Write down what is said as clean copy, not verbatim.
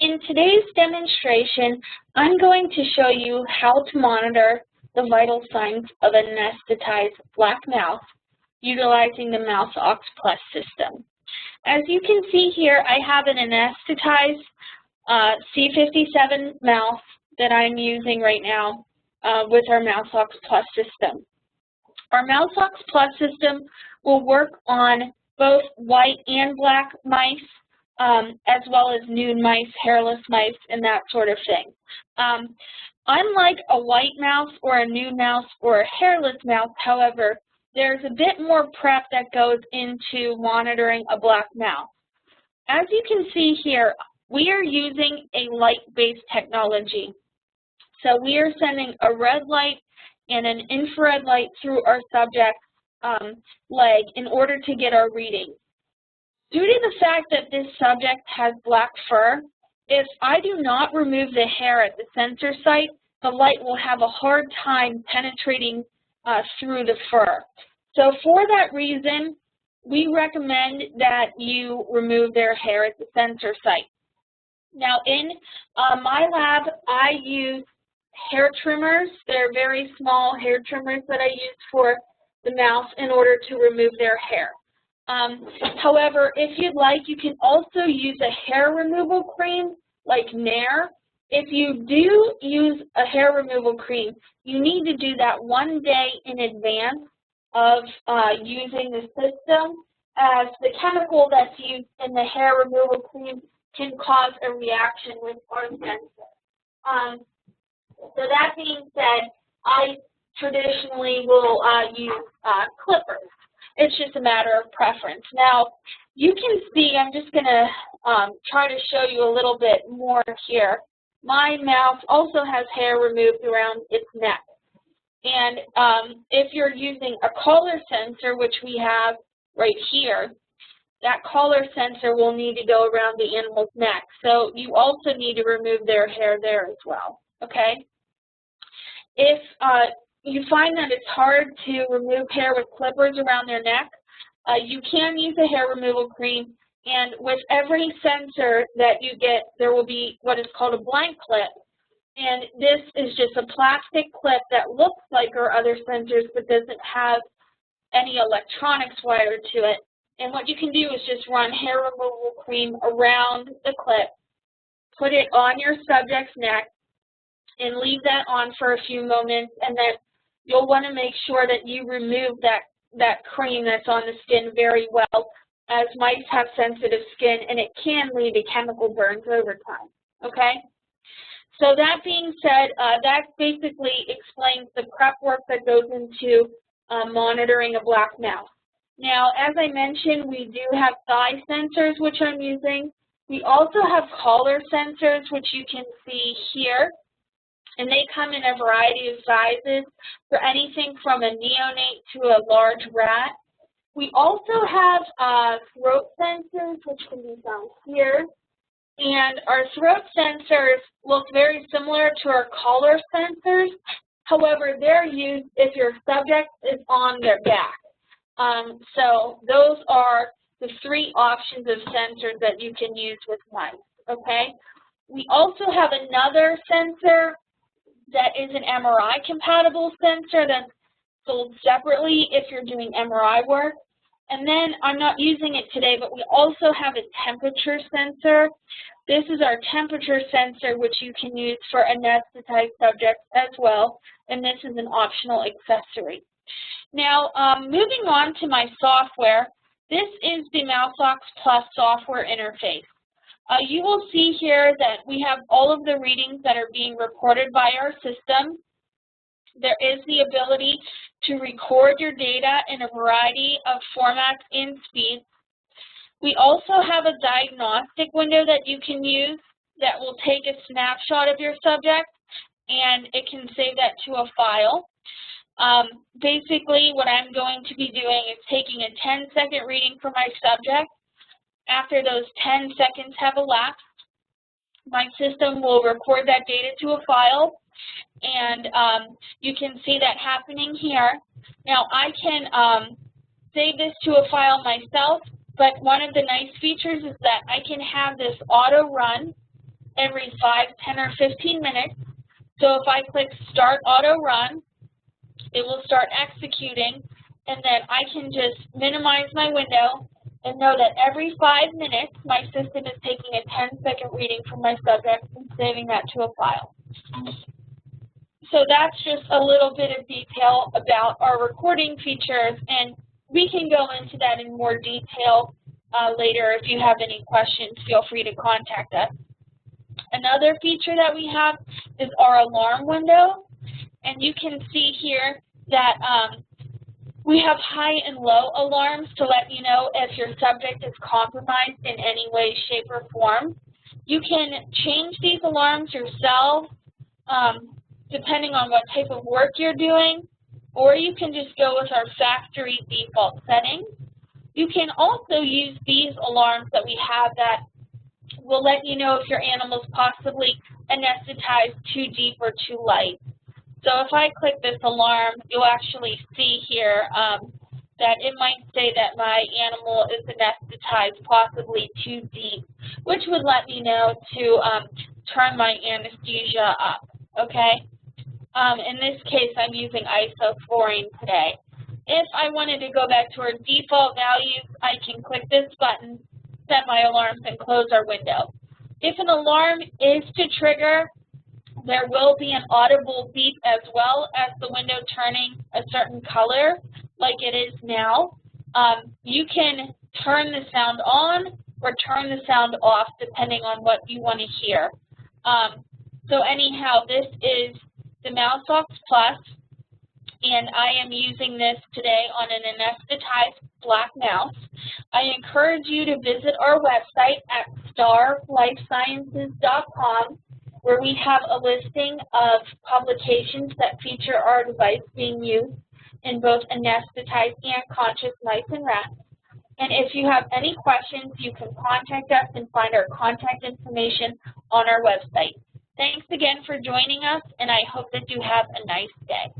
In today's demonstration, I'm going to show you how to monitor the vital signs of an anesthetized black mouse utilizing the MouseOX Plus system. As you can see here, I have an anesthetized C57 mouse that I'm using right now with our MouseOX Plus system. Our MouseOX Plus system will work on both white and black mice, as well as nude mice, hairless mice, and that sort of thing. Unlike a white mouse or a nude mouse or a hairless mouse, however, there's a bit more prep that goes into monitoring a black mouse. As you can see here, we are using a light-based technology. So we are sending a red light and an infrared light through our subject's leg in order to get our reading. Due to the fact that this subject has black fur, if I do not remove the hair at the sensor site, the light will have a hard time penetrating through the fur. So for that reason, we recommend that you remove their hair at the sensor site. Now in my lab, I use hair trimmers. They're very small hair trimmers that I use for the mouse in order to remove their hair. However, if you'd like, you can also use a hair removal cream like Nair. If you do use a hair removal cream, you need to do that 1 day in advance of using the system, as the chemical that's used in the hair removal cream can cause a reaction with our sensor. So that being said, I traditionally will use clippers. It's just a matter of preference. Now, you can see, I'm just going to try to show you a little bit more here. My mouse also has hair removed around its neck. And if you're using a collar sensor, which we have right here, that collar sensor will need to go around the animal's neck. So you also need to remove their hair there as well, okay? If you find that it's hard to remove hair with clippers around their neck, you can use a hair removal cream, and with every sensor that you get, there will be what is called a blank clip, and this is just a plastic clip that looks like our other sensors but doesn't have any electronics wired to it. And what you can do is just run hair removal cream around the clip, put it on your subject's neck, and leave that on for a few moments, and then you'll want to make sure that you remove that cream that's on the skin very well, as mice have sensitive skin and it can lead to chemical burns over time, okay? So that being said, that basically explains the prep work that goes into monitoring a black mouse. Now, as I mentioned, we do have thigh sensors, which I'm using. We also have collar sensors, which you can see here. And they come in a variety of sizes, for anything from a neonate to a large rat. We also have throat sensors, which can be found here. And our throat sensors look very similar to our collar sensors. However, they're used if your subject is on their back. So those are the 3 options of sensors that you can use with mice, okay? We also have another sensor that is an MRI-compatible sensor that's sold separately if you're doing MRI work. And then, I'm not using it today, but we also have a temperature sensor. This is our temperature sensor, which you can use for anesthetized subjects as well, and this is an optional accessory. Now, moving on to my software, this is the MouseOX Plus software interface. You will see here that we have all of the readings that are being recorded by our system. There is the ability to record your data in a variety of formats and speeds. We also have a diagnostic window that you can use that will take a snapshot of your subject, and it can save that to a file. Basically, what I'm going to be doing is taking a 10-second reading for my subject. After those 10 seconds have elapsed, my system will record that data to a file, and you can see that happening here. Now, I can save this to a file myself, but one of the nice features is that I can have this auto run every 5, 10, or 15 minutes. So if I click Start Auto Run, it will start executing, and then I can just minimize my window and know that every 5 minutes my system is taking a 10-second reading from my subject and saving that to a file. So that's just a little bit of detail about our recording features, and we can go into that in more detail later. If you have any questions, feel free to contact us. Another feature that we have is our alarm window, and you can see here that we have high and low alarms to let you know if your subject is compromised in any way, shape, or form. You can change these alarms yourself depending on what type of work you're doing, or you can just go with our factory default settings. You can also use these alarms that we have that will let you know if your animal is possibly anesthetized too deep or too light. So if I click this alarm, you'll actually see here that it might say that my animal is anesthetized possibly too deep, which would let me know to turn my anesthesia up, okay? In this case, I'm using isoflurane today. If I wanted to go back to our default values, I can click this button, set my alarms, and close our window. If an alarm is to trigger, there will be an audible beep as well as the window turning a certain color like it is now. You can turn the sound on or turn the sound off depending on what you want to hear. So anyhow, this is the MouseOX Plus, and I am using this today on an anesthetized black mouse. I encourage you to visit our website at starlifesciences.com, where we have a listing of publications that feature our device being used in both anesthetized and conscious mice and rats. And if you have any questions, you can contact us and find our contact information on our website. Thanks again for joining us, and I hope that you have a nice day.